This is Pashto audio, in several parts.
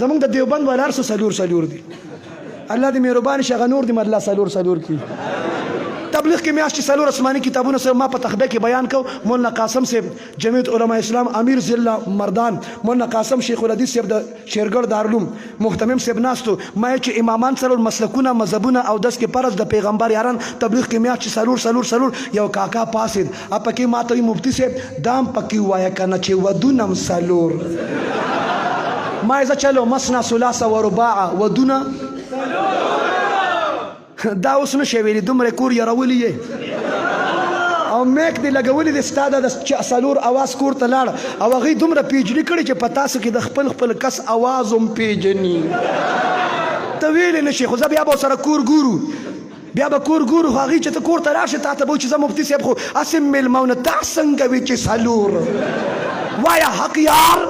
زمونږ د دیوبند والا هر څه څلور دي. الله دې مهربان شي، هغه نور دې الله څلور کړي. تبلیغ کې میاشت چې څلور آسماني کتابونه سره ما په تخبه کې بیان کو. مولانا قاسم صاحب جمعیت علماء اسلام امیر ضلع مردان، مولانا قاسم شیخ الحدیث صاحب د شیرګړ دارالعلوم محتمم صاحب ناستو. ما چې امامان څلور مسلکونه مذهبونه او داس کې فرض د پیغمبر یاران تبلیغ کې میاشت چې څلور یو کاکا پاسید اپ کې ما ته مفتی صاحب دام پکې وایه کنه چې ودونم څلور. ما اذا چلو مسنا ثلاثه ورباع ودونه دا اوس نشي ویلي، دومره کور یارولي یې او میک دې لګولي دې ستا د څلور اواز کور ته لاړ او هغوی دومره پیجني کړي چې په تاسو کې د خپل کس اواز هم پیژني. ته ویلی نشي، خو زه بیا به ورسره کور ګورو، بیا به کور ګورو. خو هغوی چې ته کور ته راشې تا ته به چې زه مفتي صاحب خو هسې مېلمونه تا څنګه وي چې څلور وایه حق یار.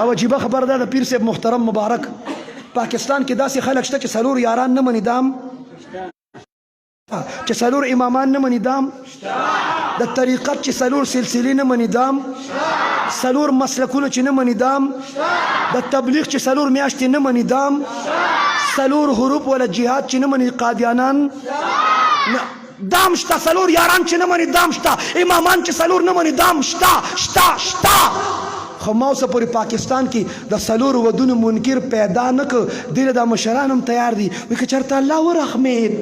او عجیبه خبر ده د پیر صاحب محترم مبارک پاکستان کې داسې خلک شته چې څلور یاران نه مني دام، چې څلور امامان نه مني دام، د طریقت چې څلور سلسلې نه مني دام، څلور مسلکونه چې نه مني دام، د تبلیغ چې څلور میاشتې نه مني دام، څلور حروف ولا جهاد چې نه مني قادیانان دام شته، څلور یاران چې نه مني دام شته، امامان چې څلور نه مني دام شته. خو ما اوسه پورې پاکستان کې د څلورو ودونو منکر پیدا نه کړ. دې له دا مشران هم تیار دي وایي که چېرته الله ورحمېد